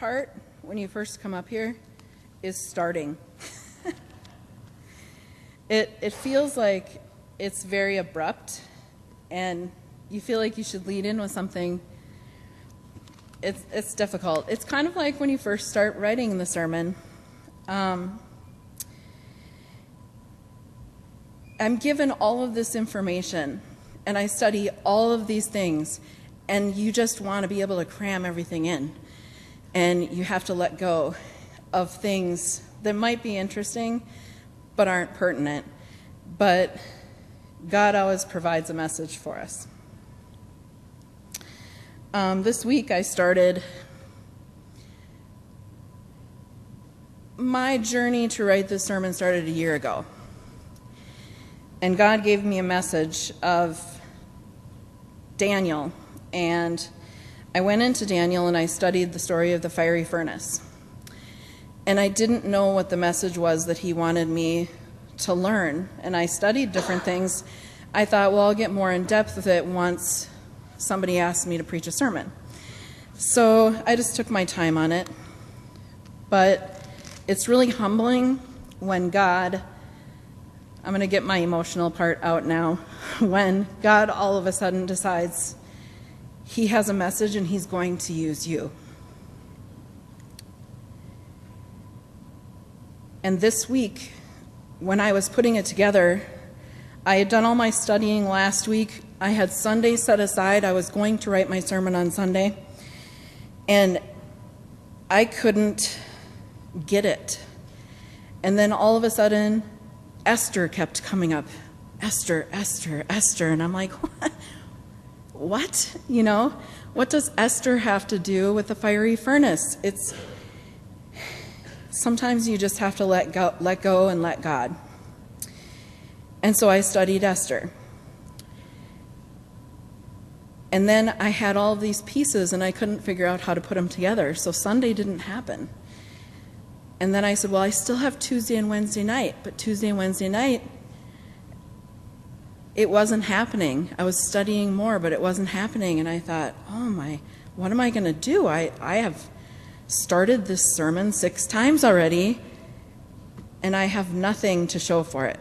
part when you first come up here is starting. It feels like it's very abrupt, and you feel like you should lead in with something. It's difficult. It's kind of like when you first start writing the sermon. I'm given all of this information, and I study all of these things, and you just want to be able to cram everything in. And you have to let go of things that might be interesting but aren't pertinent. But God always provides a message for us. This week I started my journey to write this sermon started a year ago. And God gave me a message of Daniel. And I went into Daniel and I studied the story of the fiery furnace. And I didn't know what the message was that he wanted me to learn. And I studied different things. I thought, well, I'll get more in depth with it once somebody asked me to preach a sermon. So I just took my time on it. But it's really humbling when God, I'm going to get my emotional part out now, when God all of a sudden decides he has a message and he's going to use you. And this week, when I was putting it together, I had done all my studying last week. I had Sunday set aside. I was going to write my sermon on Sunday. And I couldn't get it. And then all of a sudden, Esther kept coming up. Esther, Esther, Esther. And I'm like, what? You know, what does Esther have to do with the fiery furnace? Sometimes you just have to let go and let God. And so I studied Esther. And then I had all of these pieces and I couldn't figure out how to put them together. So Sunday didn't happen. And then I said, well, I still have Tuesday and Wednesday night. But Tuesday and Wednesday night, it wasn't happening. I was studying more, but it wasn't happening. And I thought, what am I going to do? I have started this sermon 6 times already, and I have nothing to show for it.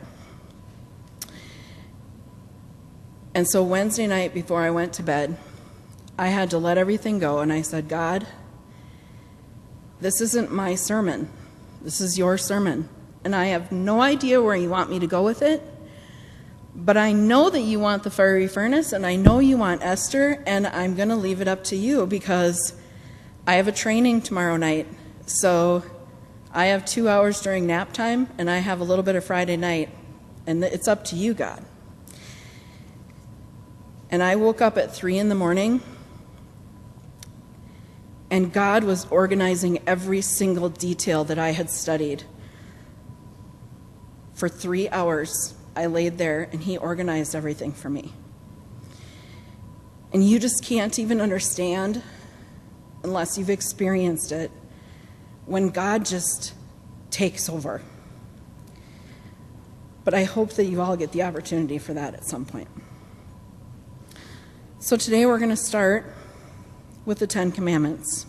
And so Wednesday night before I went to bed, I had to let everything go, and I said, God, this isn't my sermon. This is your sermon. And I have no idea where you want me to go with it, but I know that you want the fiery furnace, and I know you want Esther, and I'm going to leave it up to you because I have a training tomorrow night. So I have 2 hours during nap time, and I have a little bit of Friday night, and it's up to you, God. And I woke up at 3 a.m, and God was organizing every single detail that I had studied. For 3 hours, I laid there, and he organized everything for me. And you just can't even understand, unless you've experienced it, when God just takes over. But I hope that you all get the opportunity for that at some point. So today we're going to start with the 10 Commandments.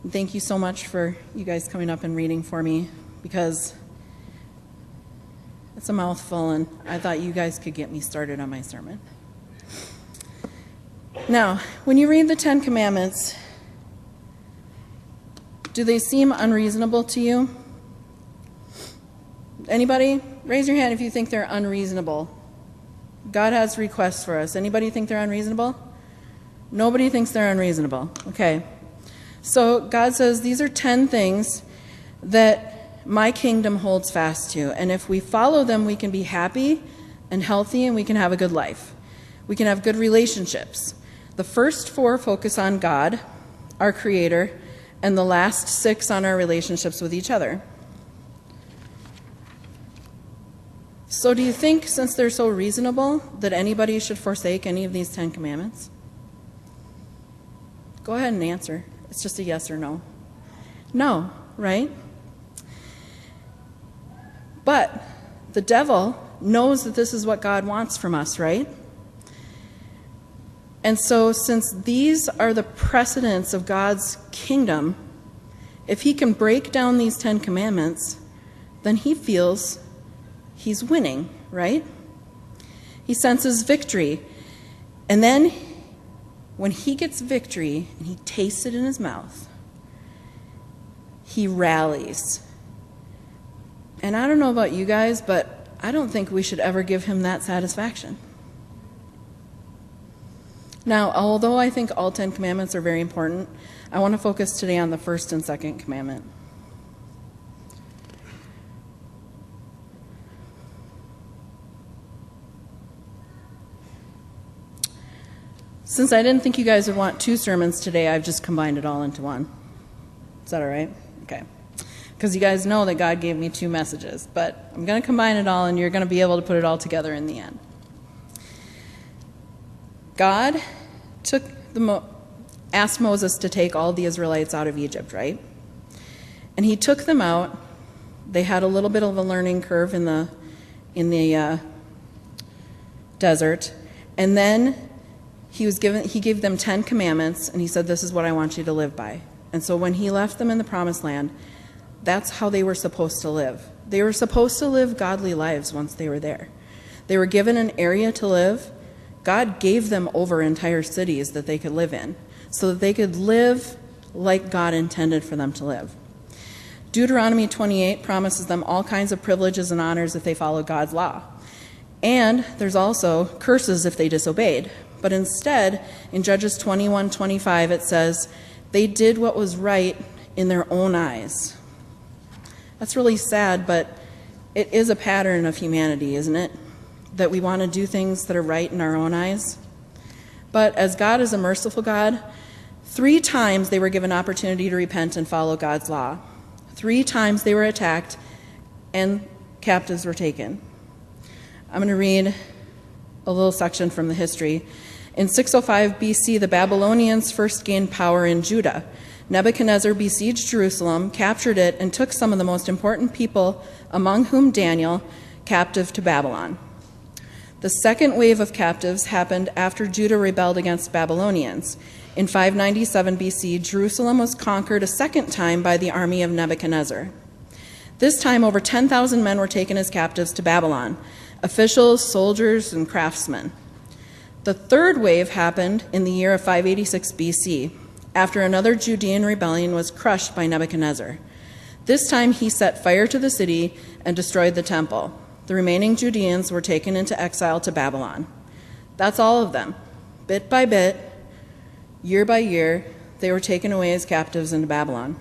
And thank you so much for you guys coming up and reading for me, because it's a mouthful, and I thought you guys could get me started on my sermon. Now, when you read the 10 Commandments, do they seem unreasonable to you? Anybody? Raise your hand if you think they're unreasonable. God has requests for us. Anybody think they're unreasonable? Nobody thinks they're unreasonable. Okay. So God says these are 10 things that my kingdom holds fast to. And if we follow them, we can be happy and healthy, and we can have a good life. We can have good relationships. The first 4 focus on God, our Creator, and the last 6 on our relationships with each other. So do you think, since they're so reasonable, that anybody should forsake any of these 10 commandments? Go ahead and answer. It's just a yes or no. No, right? But the devil knows that this is what God wants from us, right? And so since these are the precedents of God's kingdom, if he can break down these 10 commandments, then he feels he's winning, right? He senses victory. And then when he gets victory and he tastes it in his mouth, he rallies. And I don't know about you guys, but I don't think we should ever give him that satisfaction. Now, although I think all 10 commandments are very important, I want to focus today on the first and second commandment. Since I didn't think you guys would want 2 sermons today, I've just combined it all into one. Is that all right? Okay. Because you guys know that God gave me 2 messages, but I'm going to combine it all, and you're going to be able to put it all together in the end. God asked Moses to take all the Israelites out of Egypt, right? And he took them out. They had a little bit of a learning curve in the desert, and then he gave them 10 commandments, and he said, "This is what I want you to live by." And so when he left them in the promised land, that's how they were supposed to live. They were supposed to live godly lives once they were there. They were given an area to live. God gave them over entire cities that they could live in, so that they could live like God intended for them to live. Deuteronomy 28 promises them all kinds of privileges and honors if they followed God's law. And there's also curses if they disobeyed. But instead, in Judges 21:25, it says, they did what was right in their own eyes. That's really sad, but it is a pattern of humanity, isn't it? That we want to do things that are right in our own eyes. But as God is a merciful God, 3 times they were given opportunity to repent and follow God's law. 3 times they were attacked and captives were taken. I'm going to read a little section from the history. In 605 BC, the Babylonians first gained power in Judah. Nebuchadnezzar besieged Jerusalem, captured it, and took some of the most important people, among whom Daniel, captive to Babylon. The second wave of captives happened after Judah rebelled against Babylonians. In 597 BC, Jerusalem was conquered a second time by the army of Nebuchadnezzar. This time, over 10,000 men were taken as captives to Babylon, officials, soldiers, and craftsmen. The third wave happened in the year of 586 BC, after another Judean rebellion was crushed by Nebuchadnezzar. This time he set fire to the city and destroyed the temple. The remaining Judeans were taken into exile to Babylon. That's all of them. Bit by bit, year by year, they were taken away as captives into Babylon.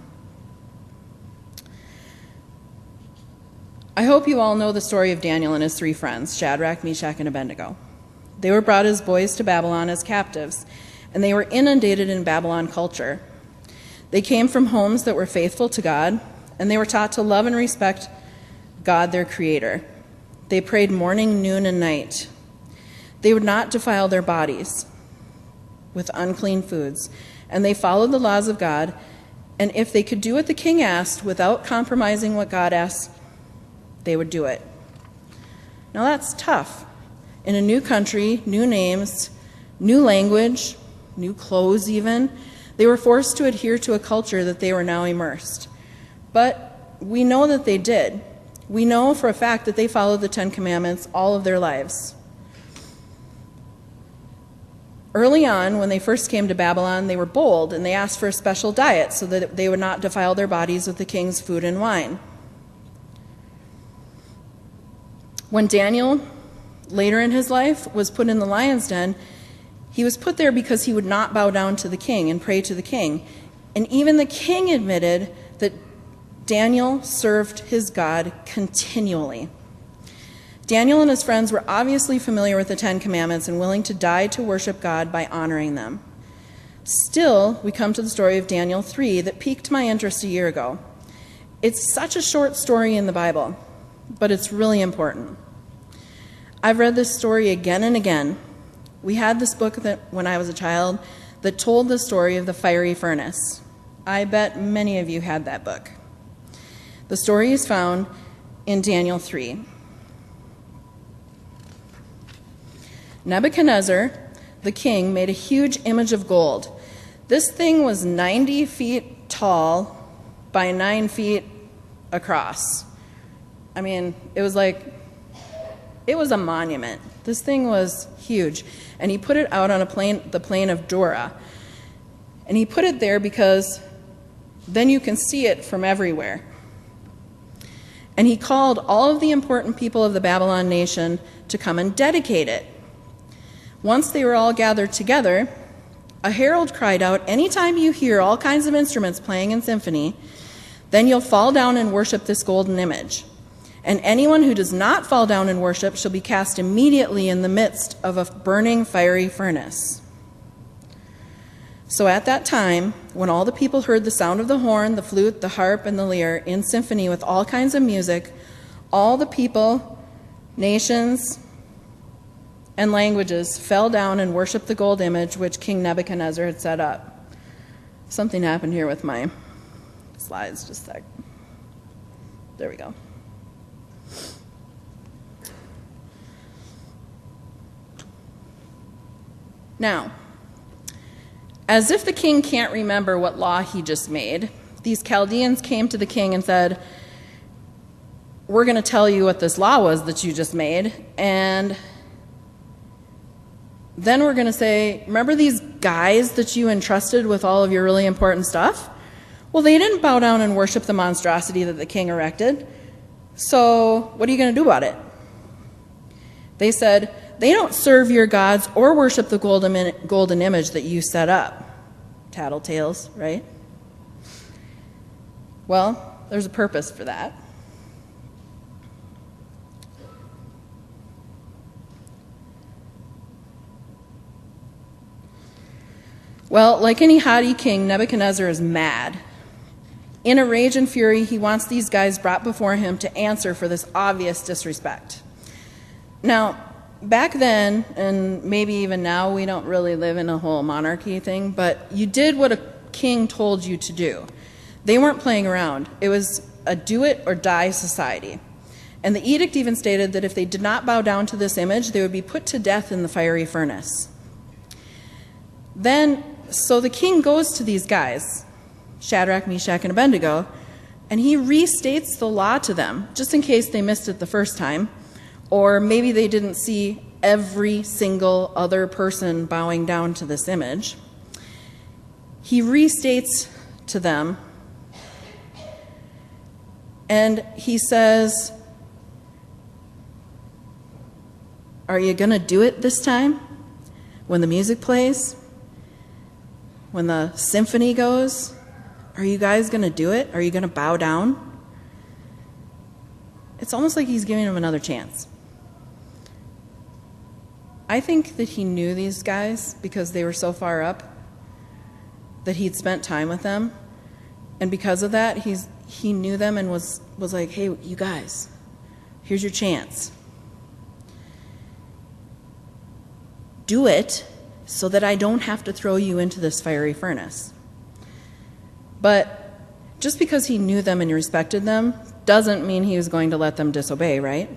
I hope you all know the story of Daniel and his 3 friends, Shadrach, Meshach, and Abednego. They were brought as boys to Babylon as captives, and they were inundated in Babylon culture. They came from homes that were faithful to God, and they were taught to love and respect God, their Creator. They prayed morning, noon, and night. They would not defile their bodies with unclean foods, and they followed the laws of God, and if they could do what the king asked without compromising what God asked, they would do it. Now that's tough. In a new country, new names, new language, new clothes even, they were forced to adhere to a culture that they were now immersed. But we know that they did. We know for a fact that they followed the 10 Commandments all of their lives. Early on, when they first came to Babylon, they were bold, and they asked for a special diet so that they would not defile their bodies with the king's food and wine. When Daniel, later in his life, was put in the lion's den, he was put there because he would not bow down to the king and pray to the king. And even the king admitted that Daniel served his God continually. Daniel and his friends were obviously familiar with the 10 Commandments and willing to die to worship God by honoring them. Still, we come to the story of Daniel 3 that piqued my interest a year ago. It's such a short story in the Bible, but it's really important. I've read this story again and again. We had this book when I was a child that told the story of the fiery furnace. I bet many of you had that book. The story is found in Daniel 3. Nebuchadnezzar, the king, made a huge image of gold. This thing was 90 feet tall by 9 feet across. I mean, it was a monument. This thing was huge. And he put it out on the plain of Dura. And he put it there because then you can see it from everywhere. And he called all of the important people of the Babylon nation to come and dedicate it. Once they were all gathered together, a herald cried out, "Anytime you hear all kinds of instruments playing in symphony, then you'll fall down and worship this golden image. And anyone who does not fall down and worship shall be cast immediately in the midst of a burning fiery furnace." So at that time, when all the people heard the sound of the horn, the flute, the harp, and the lyre in symphony with all kinds of music, all the people, nations, and languages fell down and worshiped the gold image which King Nebuchadnezzar had set up. Something happened here with my slides, just a sec. There we go. Now, as if the king can't remember what law he just made, these Chaldeans came to the king and said, "We're going to tell you what this law was that you just made, and then we're going to say, remember these guys that you entrusted with all of your really important stuff? Well, they didn't bow down and worship the monstrosity that the king erected, so what are you going to do about it?" They said, "They don't serve your gods or worship the golden image that you set up." Tattletales, right? Well, there's a purpose for that. Well, like any haughty king, Nebuchadnezzar is mad. In a rage and fury, he wants these guys brought before him to answer for this obvious disrespect. Now, back then, and maybe even now, we don't really live in a whole monarchy thing, but you did what a king told you to do. They weren't playing around. It was a do-it-or-die society. And the edict even stated that if they did not bow down to this image, they would be put to death in the fiery furnace. So the king goes to these guys, Shadrach, Meshach, and Abednego, and he restates the law to them, just in case they missed it the first time, or maybe they didn't see every single other person bowing down to this image. He restates to them, and he says, "Are you going to do it this time? When the music plays? When the symphony goes? Are you guys going to do it? Are you going to bow down?" It's almost like he's giving them another chance. I think that he knew these guys because they were so far up that he'd spent time with them. And because of that, he knew them and was like, "Hey, you guys, here's your chance. Do it so that I don't have to throw you into this fiery furnace." But just because he knew them and respected them doesn't mean he was going to let them disobey, right?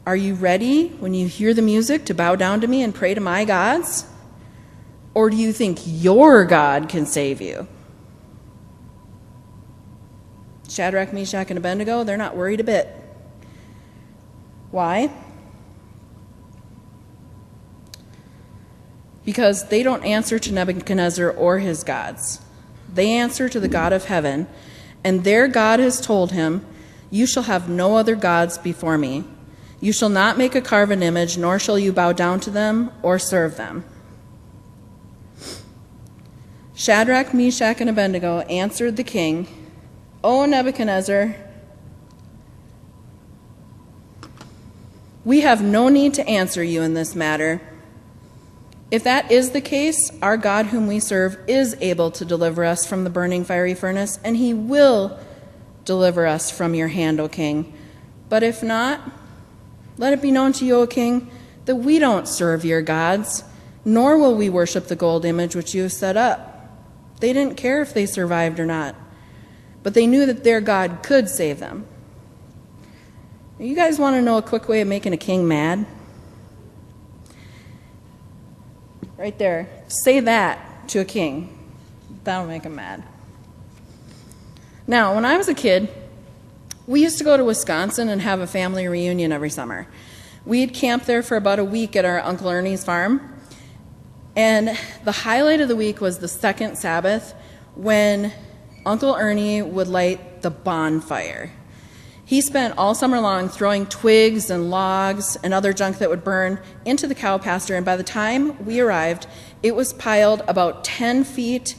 Are you ready when you hear the music to bow down to me and pray to my gods? Or do you think your God can save you? Shadrach, Meshach, and Abednego, they're not worried a bit. Why? Because they don't answer to Nebuchadnezzar or his gods. They answer to the God of heaven, and their God has told him, "You shall have no other gods before me. You shall not make a carven image, nor shall you bow down to them or serve them." Shadrach, Meshach, and Abednego answered the king, "O Nebuchadnezzar, we have no need to answer you in this matter. If that is the case, our God whom we serve is able to deliver us from the burning fiery furnace, and he will deliver us from your hand, O king. But if not, let it be known to you, O king, that we don't serve your gods, nor will we worship the gold image which you have set up." They didn't care if they survived or not, but they knew that their God could save them. You guys want to know a quick way of making a king mad? right there. Say that to a king. That'll make him mad. Now, when I was a kid, we used to go to Wisconsin and have a family reunion every summer. We'd camp there for about a week at our Uncle Ernie's farm. And the highlight of the week was the second Sabbath when Uncle Ernie would light the bonfire. He spent all summer long throwing twigs and logs and other junk that would burn into the cow pasture, and by the time we arrived, it was piled about 10 feet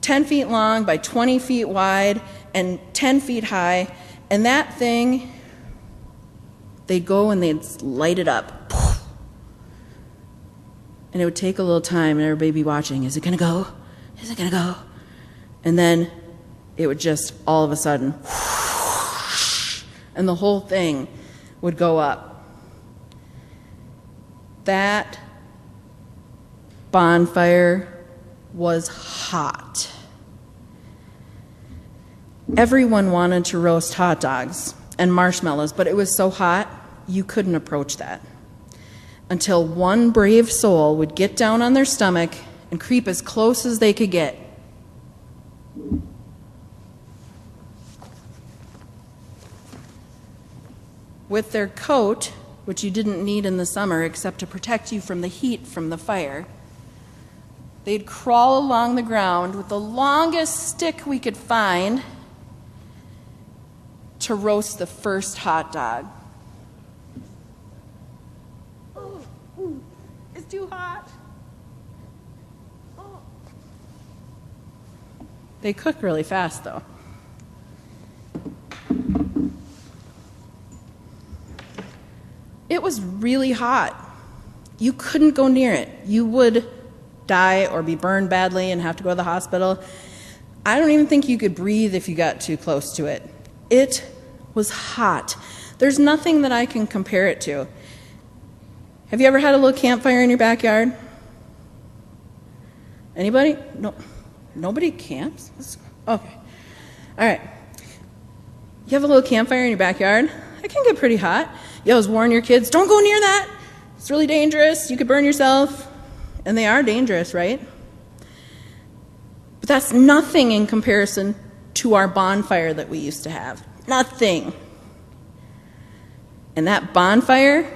long by 20 feet wide and 10 feet high, and that thing, they'd go and they'd light it up. And it would take a little time, and everybody would be watching. Is it going to go? Is it going to go? And then it would just, all of a sudden, and the whole thing would go up. That bonfire was hot. Everyone wanted to roast hot dogs and marshmallows, but it was so hot, you couldn't approach that. Until one brave soul would get down on their stomach and creep as close as they could get. With their coat, which you didn't need in the summer except to protect you from the heat from the fire, they'd crawl along the ground with the longest stick we could find to roast the first hot dog. Oh, it's too hot. Oh. They cook really fast, though. It was really hot. You couldn't go near it. You would die or be burned badly and have to go to the hospital. I don't even think you could breathe if you got too close to it. It was hot. There's nothing that I can compare it to. Have you ever had a little campfire in your backyard? Anybody? No. Nobody camps? Okay. All right. You have a little campfire in your backyard? It can get pretty hot. You always warn your kids, don't go near that. It's really dangerous. You could burn yourself. And they are dangerous, right? But that's nothing in comparison to our bonfire that we used to have. Nothing. And that bonfire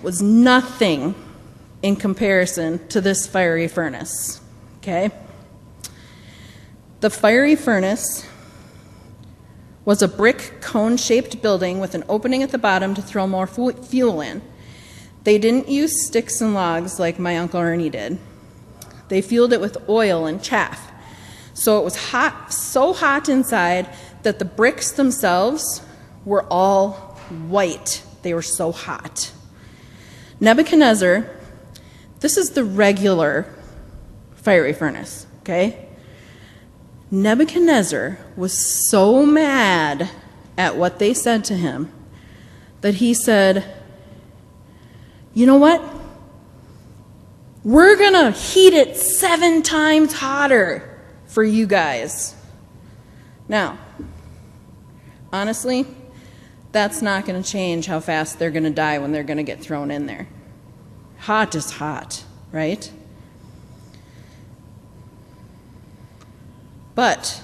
was nothing in comparison to this fiery furnace. Okay? The fiery furnace was a brick cone-shaped building with an opening at the bottom to throw more fuel in. They didn't use sticks and logs like my Uncle Ernie did. They fueled it with oil and chaff. So it was hot, so hot inside that the bricks themselves were all white. They were so hot. Nebuchadnezzar, this is the regular fiery furnace, okay? Nebuchadnezzar was so mad at what they said to him that he said, you know what? We're going to heat it 7 times hotter for you guys. Now, honestly, that's not going to change how fast they're going to die when they're going to get thrown in there. Hot is hot, right? But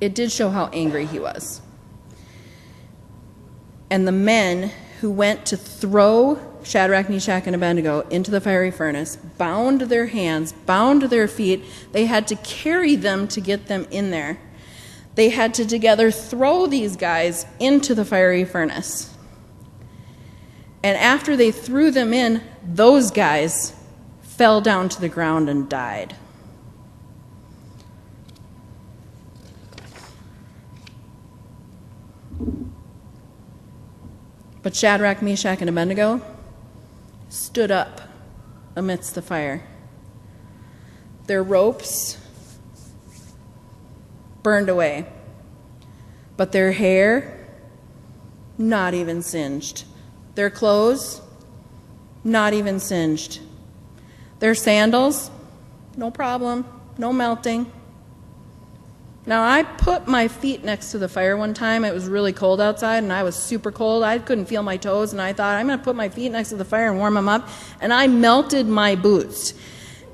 it did show how angry he was. And the men who went to throw Shadrach, Meshach, and Abednego into the fiery furnace bound their hands, bound their feet. They had to carry them to get them in there. They had to together throw these guys into the fiery furnace. And after they threw them in, those guys fell down to the ground and died. But Shadrach, Meshach, and Abednego stood up amidst the fire. Their ropes burned away, but their hair, not even singed. Their clothes, not even singed. Their sandals, no problem, no melting. Now, I put my feet next to the fire one time. It was really cold outside, and I was super cold. I couldn't feel my toes, and I thought, I'm going to put my feet next to the fire and warm them up. And I melted my boots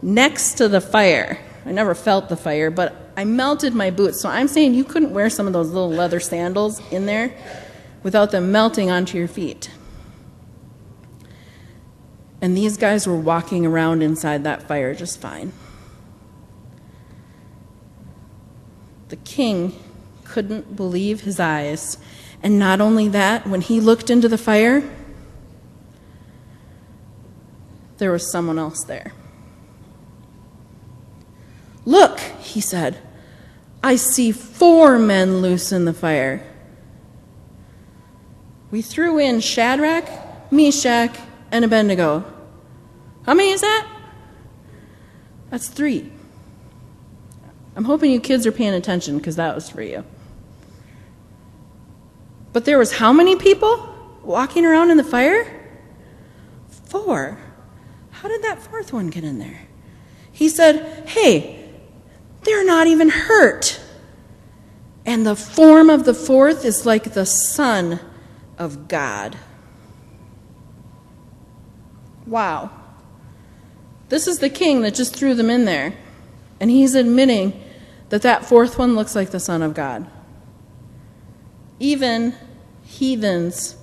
next to the fire. I never felt the fire, but I melted my boots. So I'm saying you couldn't wear some of those little leather sandals in there without them melting onto your feet. And these guys were walking around inside that fire just fine. The king couldn't believe his eyes. And not only that, when he looked into the fire, there was someone else there. Look, he said, I see 4 men loose in the fire. We threw in Shadrach, Meshach, and Abednego. How many is that? That's 3. I'm hoping you kids are paying attention because that was for you. But there was how many people walking around in the fire? 4. How did that 4th one get in there? He said, hey, they're not even hurt. And the form of the 4th is like the Son of God. Wow. This is the king that just threw them in there. And he's admitting that that 4th one looks like the Son of God. Even heathens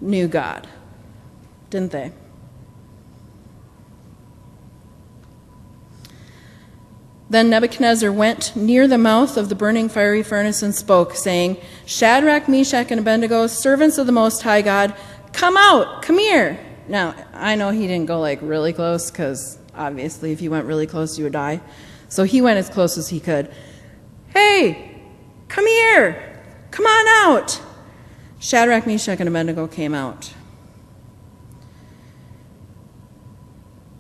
knew God, didn't they? Then Nebuchadnezzar went near the mouth of the burning fiery furnace and spoke, saying, Shadrach, Meshach, and Abednego, servants of the Most High God, come out, come here. Now, I know he didn't go like really close because obviously if you went really close, you would die. So he went as close as he could. Hey, come here. Come on out. Shadrach, Meshach, and Abednego came out.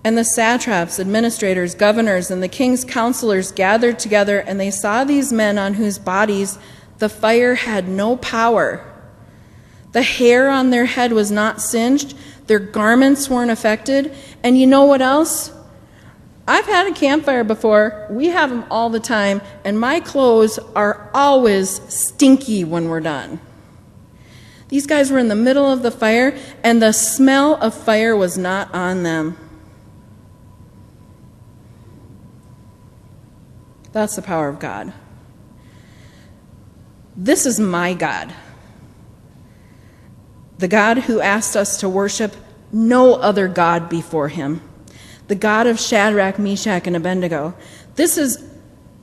And the satraps, administrators, governors, and the king's counselors gathered together, and they saw these men on whose bodies the fire had no power. The hair on their head was not singed, their garments weren't affected, and you know what else? I've had a campfire before. We have them all the time, and my clothes are always stinky when we're done. These guys were in the middle of the fire, and the smell of fire was not on them. That's the power of God. This is my God. The God who asked us to worship no other God before him. The God of Shadrach, Meshach, and Abednego. This is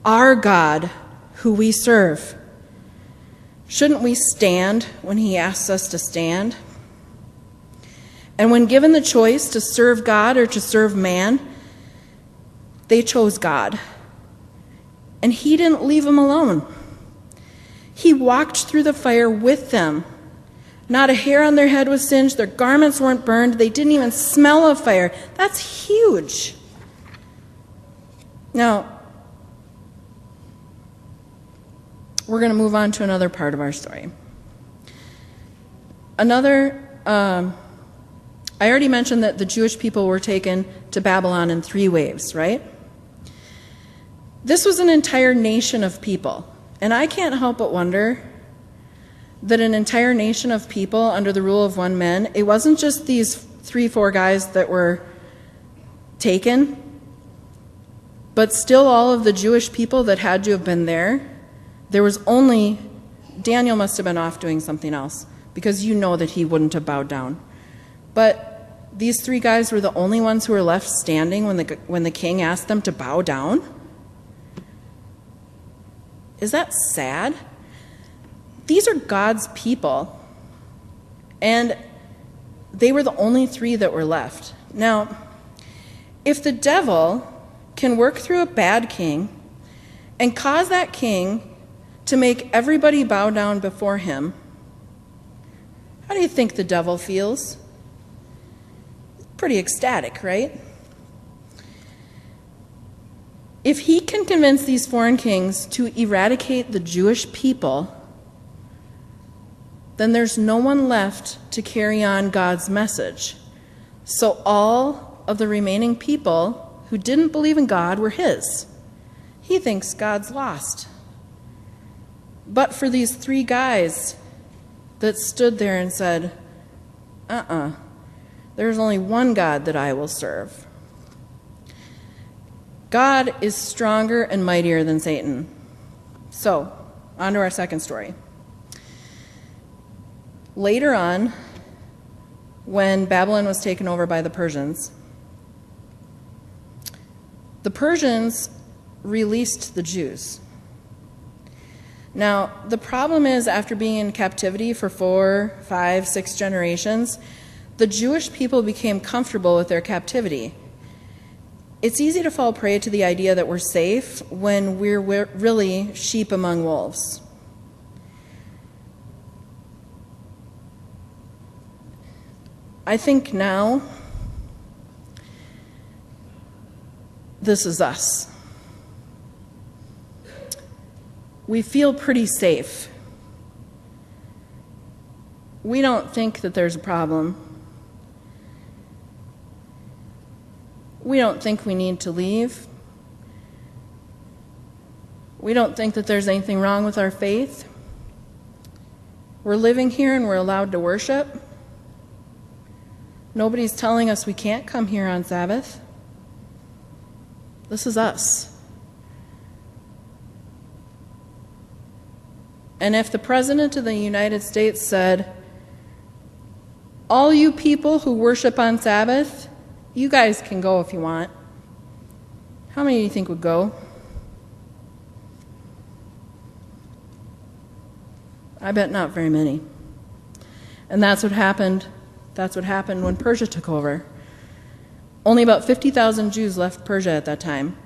our God who we serve. Shouldn't we stand when he asks us to stand? And when given the choice to serve God or to serve man, they chose God. And he didn't leave them alone. He walked through the fire with them. Not a hair on their head was singed. Their garments weren't burned. They didn't even smell of fire. That's huge. Now, we're going to move on to another part of our story. I already mentioned that the Jewish people were taken to Babylon in 3 waves, right? This was an entire nation of people. And I can't help but wonder that an entire nation of people under the rule of one man, it wasn't just these 3-4 guys that were taken, but still all of the Jewish people that had to have been there. There was only, Daniel must have been off doing something else, because you know that he wouldn't have bowed down. But these 3 guys were the only ones who were left standing when the king asked them to bow down. Is that sad? These are God's people, and they were the only 3 that were left. Now, if the devil can work through a bad king and cause that king to make everybody bow down before him, how do you think the devil feels? Pretty ecstatic, right? If he can convince these foreign kings to eradicate the Jewish people, then there's no one left to carry on God's message. So all of the remaining people who didn't believe in God were his. He thinks God's lost. but for these three guys that stood there and said, there's only one God that I will serve. God is stronger and mightier than Satan. So, on to our second story. Later on, when Babylon was taken over by the Persians released the Jews. Now, the problem is, after being in captivity for 4, 5, 6 generations, the Jewish people became comfortable with their captivity. It's easy to fall prey to the idea that we're safe when we're really sheep among wolves. I think now this is us. We feel pretty safe. We don't think that there's a problem. We don't think we need to leave. We don't think that there's anything wrong with our faith. We're living here and we're allowed to worship. Nobody's telling us we can't come here on Sabbath. This is us. And if the President of the United States said, all you people who worship on Sabbath, you guys can go if you want, how many do you think would go? I bet not very many. And that's what happened. That's what happened when Persia took over. Only about 50,000 Jews left Persia at that time.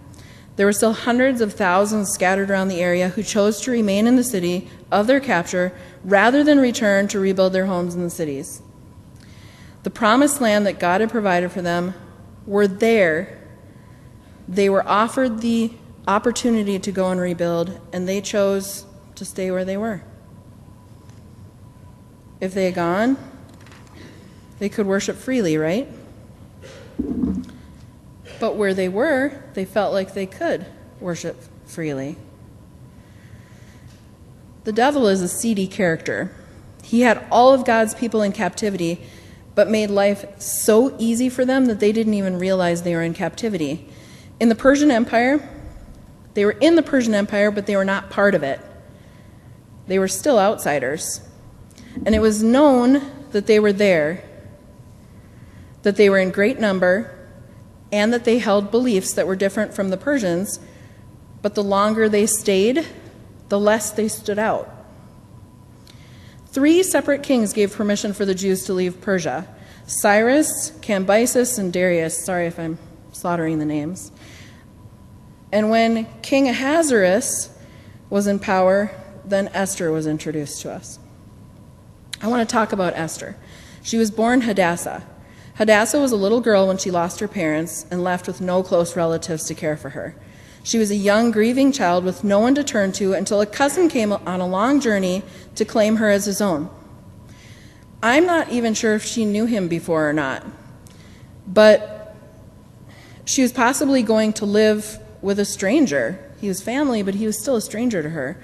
There were still hundreds of thousands scattered around the area who chose to remain in the city of their capture rather than return to rebuild their homes in the cities. The promised land that God had provided for them were there. They were offered the opportunity to go and rebuild, and they chose to stay where they were. If they had gone, they could worship freely, right? But where they were, they felt like they could worship freely. The devil is a seedy character. He had all of God's people in captivity, but made life so easy for them that they didn't even realize they were in captivity. In the Persian Empire, they were in the Persian Empire, but they were not part of it. They were still outsiders. And it was known that they were there, that they were in great number, and that they held beliefs that were different from the Persians, but the longer they stayed, the less they stood out. 3 separate kings gave permission for the Jews to leave Persia: Cyrus, Cambyses, and Darius. Sorry if I'm slaughtering the names. And when King Ahasuerus was in power, then Esther was introduced to us. I want to talk about Esther. She was born Hadassah. Hadassah was a little girl when she lost her parents and left with no close relatives to care for her. She was a young, grieving child with no one to turn to until a cousin came on a long journey to claim her as his own. I'm not even sure if she knew him before or not, but she was possibly going to live with a stranger. He was family, but he was still a stranger to her.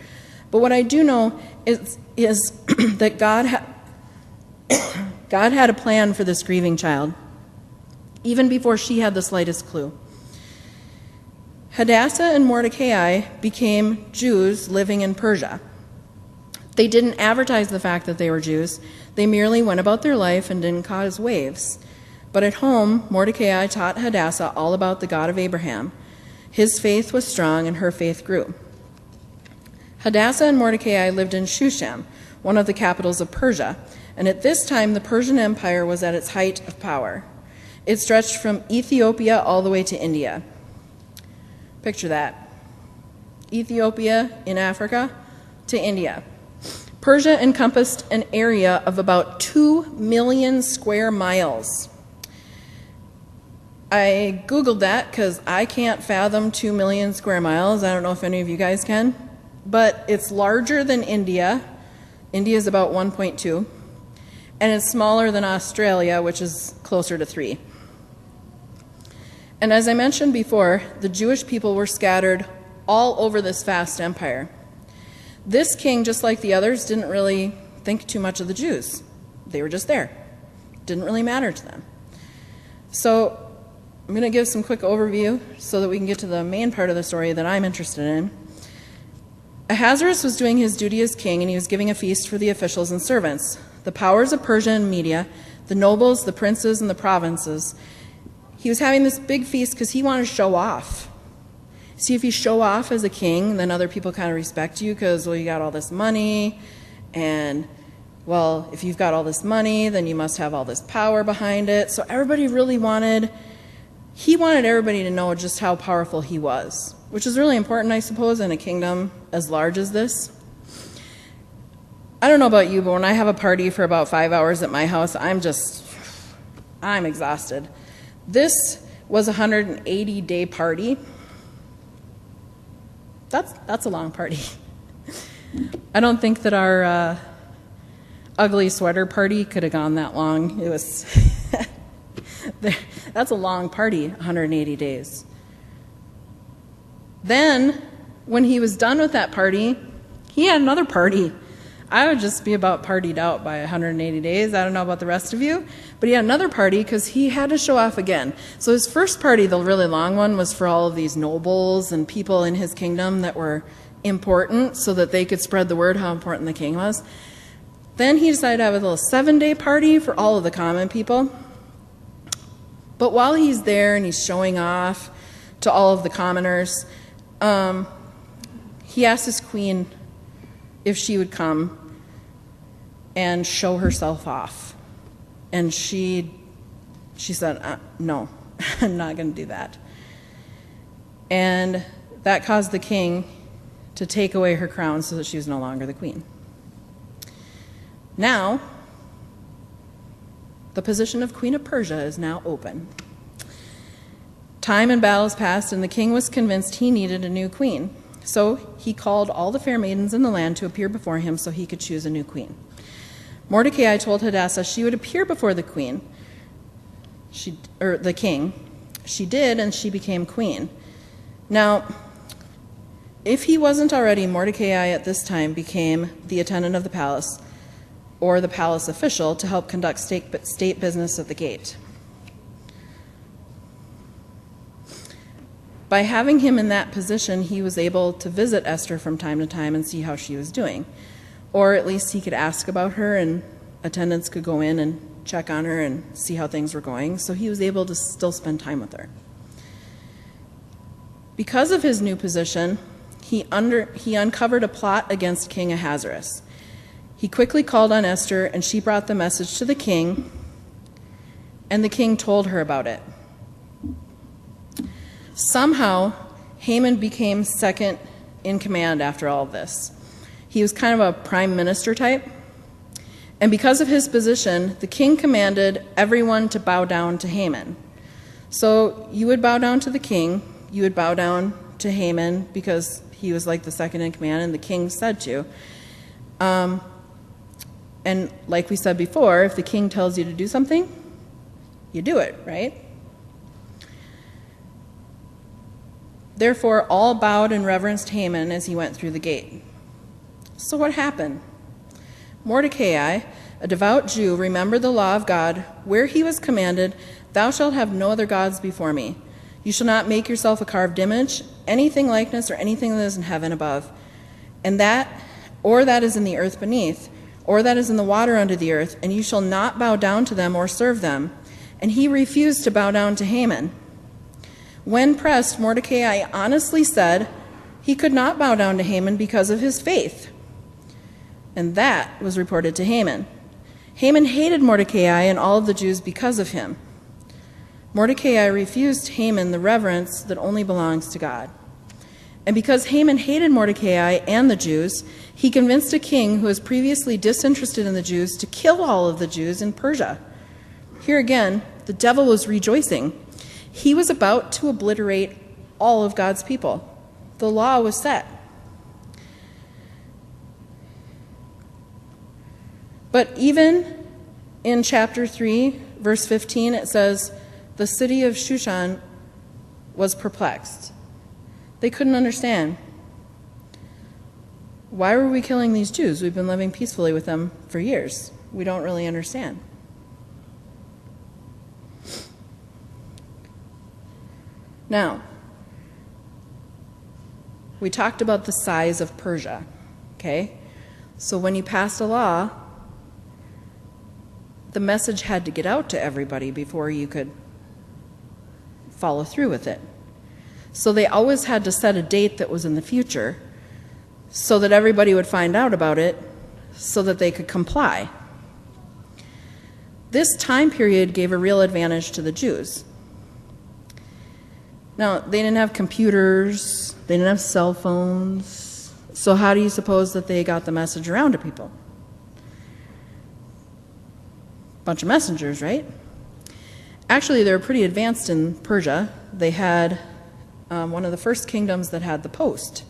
But what I do know is that God had a plan for this grieving child, even before she had the slightest clue. Hadassah and Mordecai became Jews living in Persia. They didn't advertise the fact that they were Jews. They merely went about their life and didn't cause waves. But at home, Mordecai taught Hadassah all about the God of Abraham. His faith was strong and her faith grew. Hadassah and Mordecai lived in Shushan, one of the capitals of Persia, and at this time the Persian Empire was at its height of power. It stretched from Ethiopia all the way to India. Picture that. Ethiopia in Africa to India. Persia encompassed an area of about 2 million square miles. I Googled that because I can't fathom 2 million square miles. I don't know if any of you guys can. But it's larger than India. India is about 1.2. And it's smaller than Australia, which is closer to 3. And as I mentioned before, the Jewish people were scattered all over this vast empire. This king, just like the others, didn't really think too much of the Jews. They were just there. Didn't really matter to them. So I'm going to give some quick overview so that we can get to the main part of the story that I'm interested in. Ahasuerus was doing his duty as king, and he was giving a feast for the officials and servants, the powers of Persia and Media, the nobles, the princes, and the provinces. He was having this big feast because he wanted to show off. See, if you show off as a king, then other people kind of respect you because, well, you got all this money, and, well, if you've got all this money, then you must have all this power behind it. So everybody really wanted everybody to know just how powerful he was, which is really important, I suppose, in a kingdom as large as this. I don't know about you, but when I have a party for about 5 hours at my house, I'm exhausted. This was a 180-day party. That's a long party. I don't think that our ugly sweater party could have gone that long. It was that's a long party, 180 days. Then, when he was done with that party, he had another party. I would just be about partied out by 180 days. I don't know about the rest of you, but he had another party because he had to show off again. So his first party, the really long one, was for all of these nobles and people in his kingdom that were important so that they could spread the word how important the king was. Then he decided to have a little 7-day party for all of the common people. But while he's there and he's showing off to all of the commoners, he asked his queen if she would come and show herself off. And she said, no, I'm not going to do that. And that caused the king to take away her crown so that she was no longer the queen. Now, the position of Queen of Persia is now open. Time and battles passed, and the king was convinced he needed a new queen. So he called all the fair maidens in the land to appear before him so he could choose a new queen. Mordecai told Hadassah she would appear before the queen, the king. She did, and she became queen. Now, if he wasn't already, Mordecai at this time became the attendant of the palace, or the palace official, to help conduct state business at the gate. By having him in that position, he was able to visit Esther from time to time and see how she was doing. Or at least he could ask about her, and attendants could go in and check on her and see how things were going. So he was able to still spend time with her. Because of his new position, he uncovered a plot against King Ahasuerus. He quickly called on Esther, and she brought the message to the king, and the king told her about it. Somehow, Haman became second in command after all of this. He was kind of a prime minister type, and because of his position, the king commanded everyone to bow down to Haman. So you would bow down to the king, you would bow down to Haman because he was like the second in command, and the king said to. And like we said before, if the king tells you to do something, you do it, right? Therefore, all bowed and reverenced Haman as he went through the gate. So what happened? Mordecai, a devout Jew, remembered the law of God, where he was commanded, "Thou shalt have no other gods before me. You shall not make yourself a carved image, anything likeness, or anything that is in heaven above, and that is in the earth beneath, or that is in the water under the earth, and you shall not bow down to them or serve them." And he refused to bow down to Haman. When pressed, Mordecai honestly said he could not bow down to Haman because of his faith. And that was reported to Haman. Haman hated Mordecai and all of the Jews because of him. Mordecai refused Haman the reverence that only belongs to God. And because Haman hated Mordecai and the Jews, he convinced a king who was previously disinterested in the Jews to kill all of the Jews in Persia. Here again, the devil was rejoicing. He was about to obliterate all of God's people. The law was set. But even in chapter 3, verse 15, it says, the city of Shushan was perplexed. They couldn't understand. Why were we killing these Jews? We've been living peacefully with them for years. We don't really understand. Now, we talked about the size of Persia, okay? So when you passed a law, the message had to get out to everybody before you could follow through with it. So they always had to set a date that was in the future so that everybody would find out about it so that they could comply. This time period gave a real advantage to the Jews. Now, they didn't have computers, they didn't have cell phones, so how do you suppose that they got the message around to people? Bunch of messengers, right? Actually, they were pretty advanced in Persia. They had one of the first kingdoms that had the post.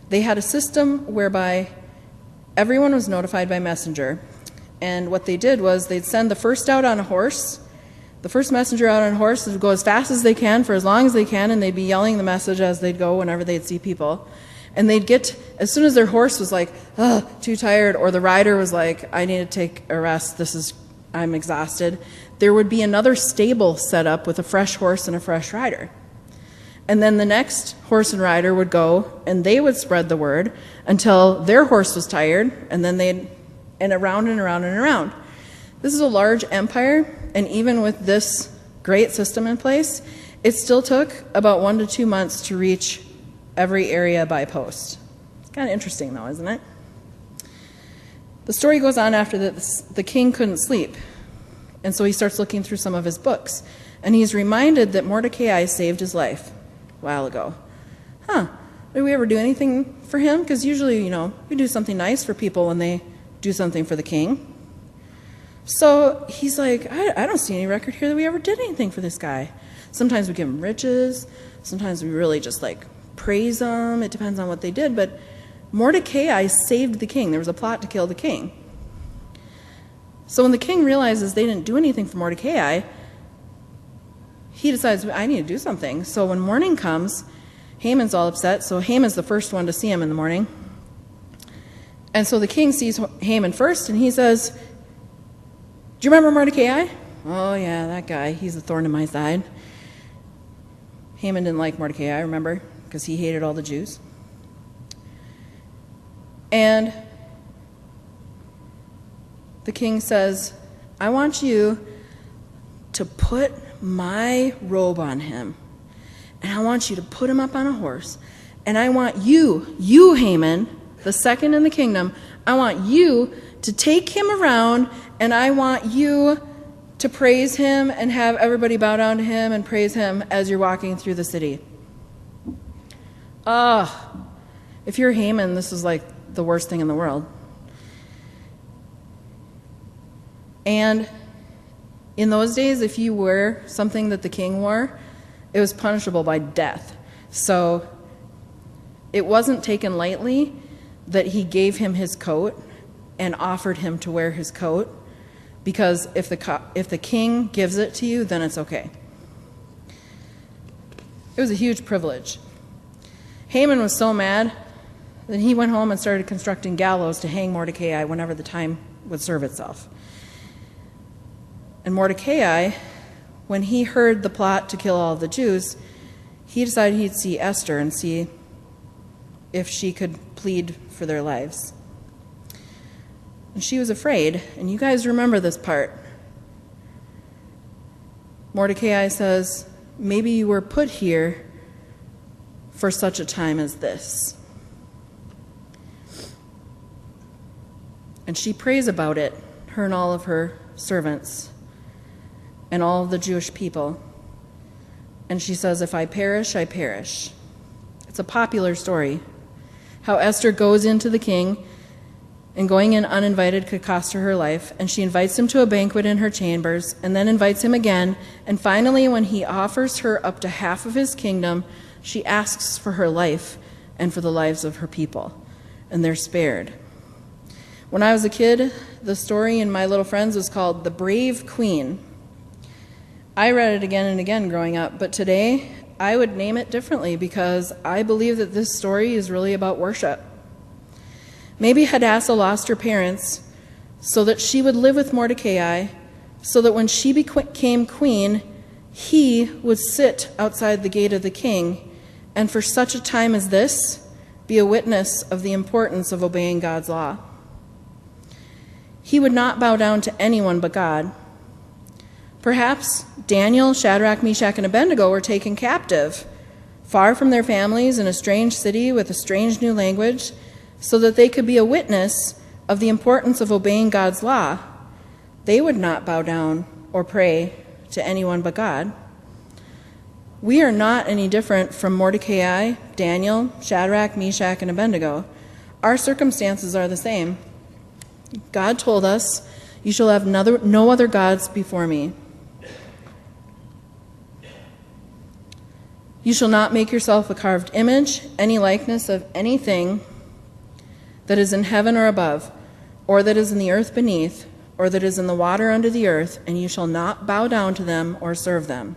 They had a system whereby everyone was notified by messenger, and what they did was they'd send the first out on a horse. The first messenger out on a horse would go as fast as they can for as long as they can, and they'd be yelling the message as they'd go whenever they'd see people. And they'd get, as soon as their horse was like, too tired, or the rider was like, I need to take a rest, I'm exhausted, there would be another stable set up with a fresh horse and a fresh rider. And then the next horse and rider would go, and they would spread the word until their horse was tired, and then and around and around and around. This is a large empire, and even with this great system in place, it still took about 1 to 2 months to reach every area by post. It's kind of interesting, though, isn't it? The story goes on after this. The king couldn't sleep, and so he starts looking through some of his books, and he's reminded that Mordecai saved his life a while ago. Did we ever do anything for him? Because usually, we do something nice for people when they do something for the king. So he's like, I don't see any record here that we ever did anything for this guy. Sometimes we give him riches. Sometimes we really just praise him. It depends on what they did. But Mordecai saved the king. There was a plot to kill the king. So when the king realizes they didn't do anything for Mordecai, he decides, I need to do something. So when morning comes, Haman's all upset. So Haman's the first one to see him in the morning. And so the king sees Haman first, and he says, do you remember Mordecai? Oh, yeah, that guy. He's a thorn in my side. Haman didn't like Mordecai, remember, because he hated all the Jews. And the king says, I want you to put my robe on him, and I want you to put him up on a horse, and I want you, Haman, the second in the kingdom, I want you to take him around, and I want you to praise him and have everybody bow down to him and praise him as you're walking through the city. If you're Haman, this is like the worst thing in the world. And in those days, if you wore something that the king wore, it was punishable by death. So it wasn't taken lightly that he gave him his coat and offered him to wear his coat, because if the king gives it to you, then it's okay. It was a huge privilege. Haman was so mad that he went home and started constructing gallows to hang Mordecai whenever the time would serve itself. And Mordecai, when he heard the plot to kill all the Jews, he decided he'd see Esther and see if she could plead for their lives. And she was afraid, and you guys remember this part. Mordecai says, maybe you were put here for such a time as this. And she prays about it, her and all of her servants, and all of the Jewish people. And she says, if I perish, I perish. It's a popular story, how Esther goes into the king, and going in uninvited could cost her life, and she invites him to a banquet in her chambers, and then invites him again, and finally when he offers her up to half of his kingdom, she asks for her life and for the lives of her people, and they're spared. When I was a kid, the story in My Little Friends was called The Brave Queen. I read it again and again growing up, but today I would name it differently because I believe that this story is really about worship. Maybe Hadassah lost her parents so that she would live with Mordecai, so that when she became queen, he would sit outside the gate of the king, and for such a time as this, be a witness of the importance of obeying God's law. He would not bow down to anyone but God. Perhaps Daniel, Shadrach, Meshach, and Abednego were taken captive, far from their families in a strange city with a strange new language, so that they could be a witness of the importance of obeying God's law. They would not bow down or pray to anyone but God. We are not any different from Mordecai, Daniel, Shadrach, Meshach, and Abednego. Our circumstances are the same. God told us, "You shall have no other gods before me." You shall not make yourself a carved image, any likeness of anything that is in heaven or above, or that is in the earth beneath, or that is in the water under the earth, and you shall not bow down to them or serve them.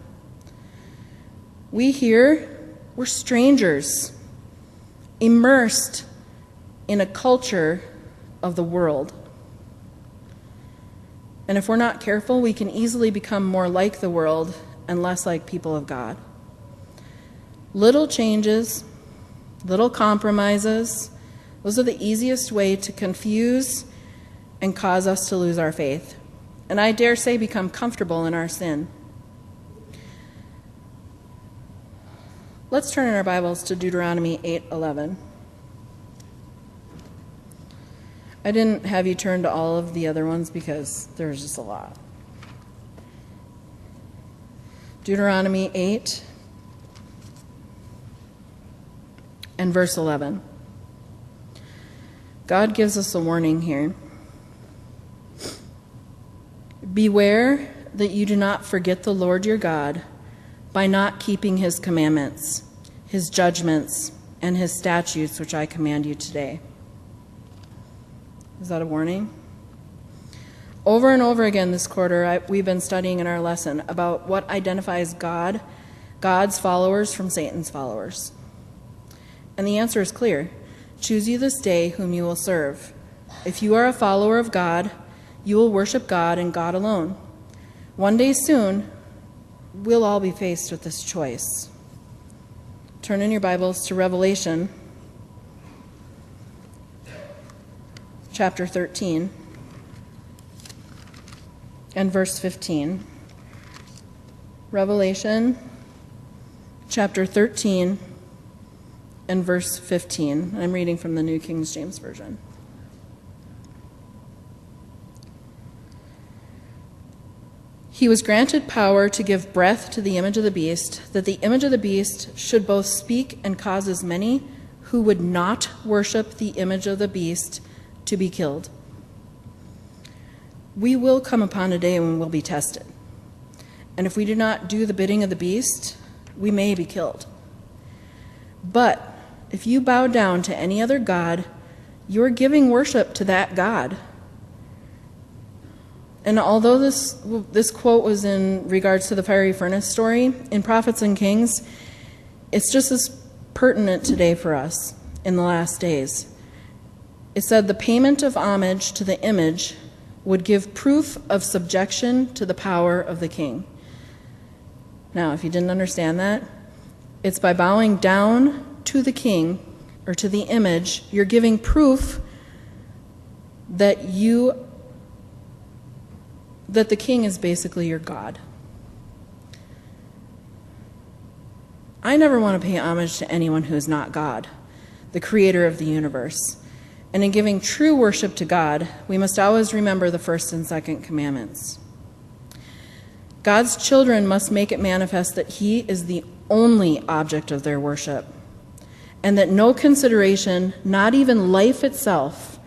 We here, we're strangers, immersed in a culture of the world. And if we're not careful, we can easily become more like the world and less like people of God. Little changes, little compromises, those are the easiest way to confuse and cause us to lose our faith. And I dare say become comfortable in our sin. Let's turn in our Bibles to Deuteronomy 8:11. I didn't have you turn to all of the other ones because there's just a lot. Deuteronomy 8 and verse 11. God gives us a warning here. Beware that you do not forget the Lord your God by not keeping his commandments, his judgments, and his statutes, which I command you today. Is that a warning? Over and over again this quarter, we've been studying in our lesson about what identifies God's followers from Satan's followers. And the answer is clear. Choose you this day whom you will serve. If you are a follower of God, you will worship God and God alone. One day soon, we'll all be faced with this choice. Turn in your Bibles to Revelation chapter 13 and verse 15. Revelation chapter 13 and verse 15. I'm reading from the New King James Version. He was granted power to give breath to the image of the beast, that the image of the beast should both speak and cause as many who would not worship the image of the beast to be killed. We will come upon a day when we'll be tested. And if we do not do the bidding of the beast, we may be killed. But if you bow down to any other god, you're giving worship to that god. And although this quote was in regards to the fiery furnace story, in Prophets and Kings, it's just as pertinent today for us in the last days. It said the payment of homage to the image would give proof of subjection to the power of the king. Now, if you didn't understand that, it's by bowing down to the king or to the image, you're giving proof that the king is basically your God. I never want to pay homage to anyone who is not God, the creator of the universe. And in giving true worship to God, we must always remember the first and second commandments. God's children must make it manifest that he is the only object of their worship, and that no consideration, not even life itself,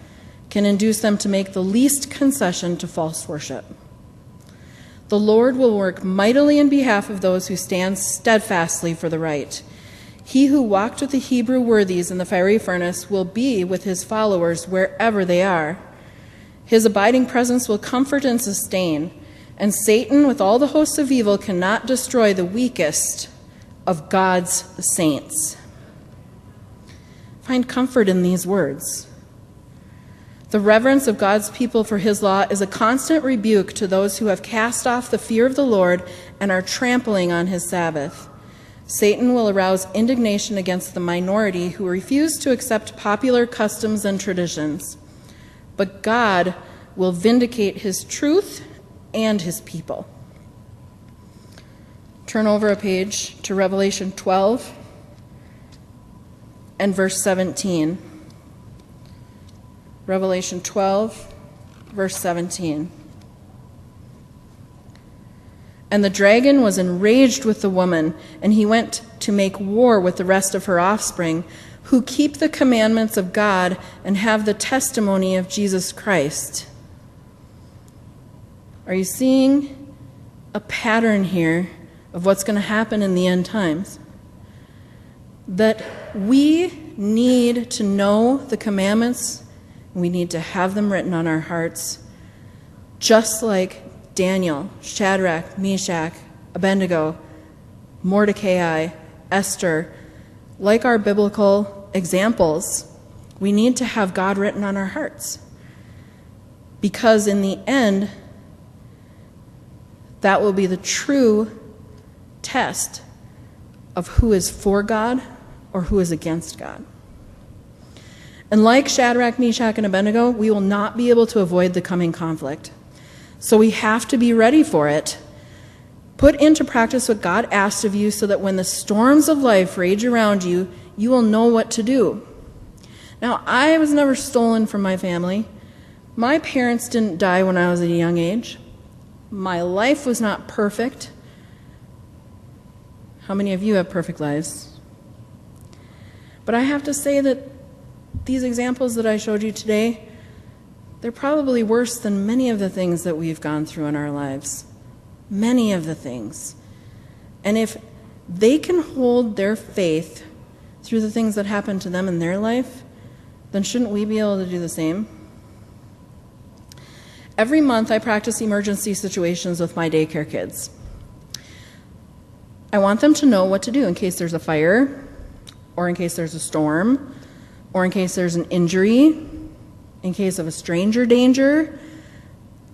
can induce them to make the least concession to false worship. The Lord will work mightily in behalf of those who stand steadfastly for the right. He who walked with the Hebrew worthies in the fiery furnace will be with his followers wherever they are. His abiding presence will comfort and sustain, and Satan, with all the hosts of evil, cannot destroy the weakest of God's saints. Find comfort in these words. The reverence of God's people for his law is a constant rebuke to those who have cast off the fear of the Lord and are trampling on his Sabbath. Satan will arouse indignation against the minority who refuse to accept popular customs and traditions. But God will vindicate his truth and his people. Turn over a page to Revelation 12 and verse 17. Revelation 12, verse 17. And the dragon was enraged with the woman, and he went to make war with the rest of her offspring, who keep the commandments of God and have the testimony of Jesus Christ. Are you seeing a pattern here of what's going to happen in the end times? That we need to know the commandments. We need to have them written on our hearts, just like Daniel, Shadrach, Meshach, Abednego, Mordecai, Esther, like our biblical examples. We need to have God written on our hearts, because in the end, that will be the true test of who is for God or who is against God. And like Shadrach, Meshach, and Abednego, we will not be able to avoid the coming conflict. So we have to be ready for it. Put into practice what God asks of you so that when the storms of life rage around you, you will know what to do. Now, I was never stolen from my family. My parents didn't die when I was at a young age. My life was not perfect. How many of you have perfect lives? But I have to say that these examples that I showed you today, they're probably worse than many of the things that we've gone through in our lives. Many of the things. And if they can hold their faith through the things that happened to them in their life, then shouldn't we be able to do the same? Every month I practice emergency situations with my daycare kids. I want them to know what to do in case there's a fire, or in case there's a storm, or in case there's an injury, in case of a stranger danger.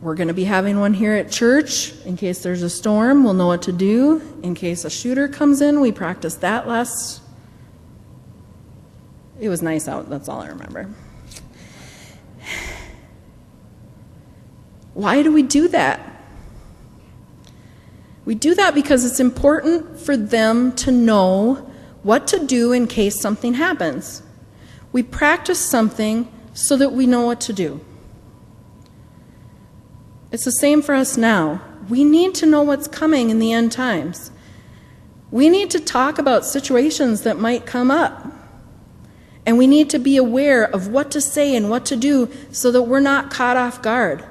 We're going to be having one here at church. In case there's a storm, we'll know what to do. In case a shooter comes in, we practiced that last. It was nice out, that's all I remember. Why do we do that? We do that because it's important for them to know what to do in case something happens. We practice something so that we know what to do. It's the same for us now. We need to know what's coming in the end times. We need to talk about situations that might come up. And we need to be aware of what to say and what to do so that we're not caught off guard.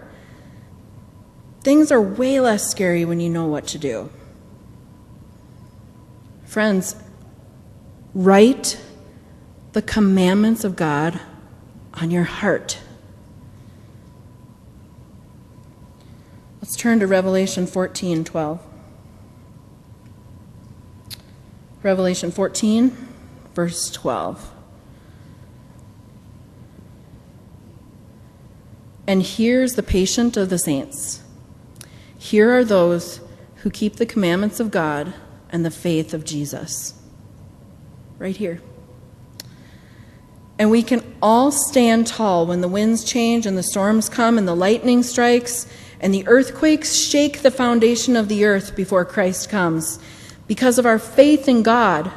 Things are way less scary when you know what to do. Friends, write the commandments of God on your heart. Let's turn to Revelation 14:12. Revelation 14, verse 12. And here's the patient of the saints. Here are those who keep the commandments of God and the faith of Jesus. Right here. And we can all stand tall when the winds change and the storms come and the lightning strikes and the earthquakes shake the foundation of the earth before Christ comes. Because of our faith in God,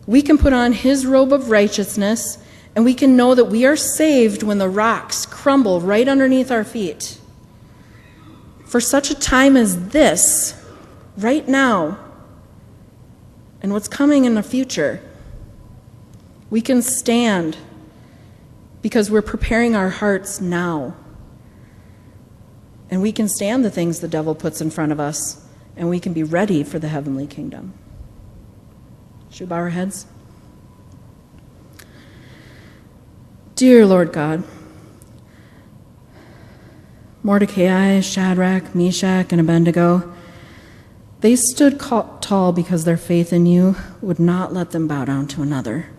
we can put on his robe of righteousness, and we can know that we are saved when the rocks crumble right underneath our feet. For such a time as this, right now, and what's coming in the future, we can stand because we're preparing our hearts now. And we can stand the things the devil puts in front of us, and we can be ready for the heavenly kingdom. Should we bow our heads? Dear Lord God, Mordecai, Shadrach, Meshach, and Abednego, they stood tall because their faith in you would not let them bow down to another.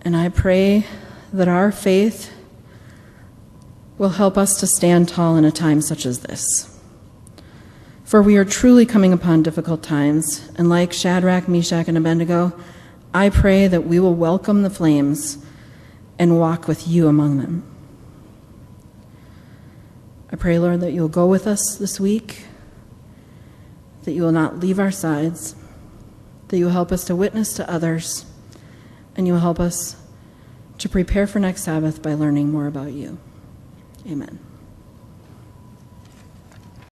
And I pray that our faith will help us to stand tall in a time such as this. For we are truly coming upon difficult times, and like Shadrach, Meshach, and Abednego, I pray that we will welcome the flames and walk with you among them. I pray, Lord, that you'll go with us this week, that you will not leave our sides, that you will help us to witness to others, and you will help us to prepare for next Sabbath by learning more about you. Amen.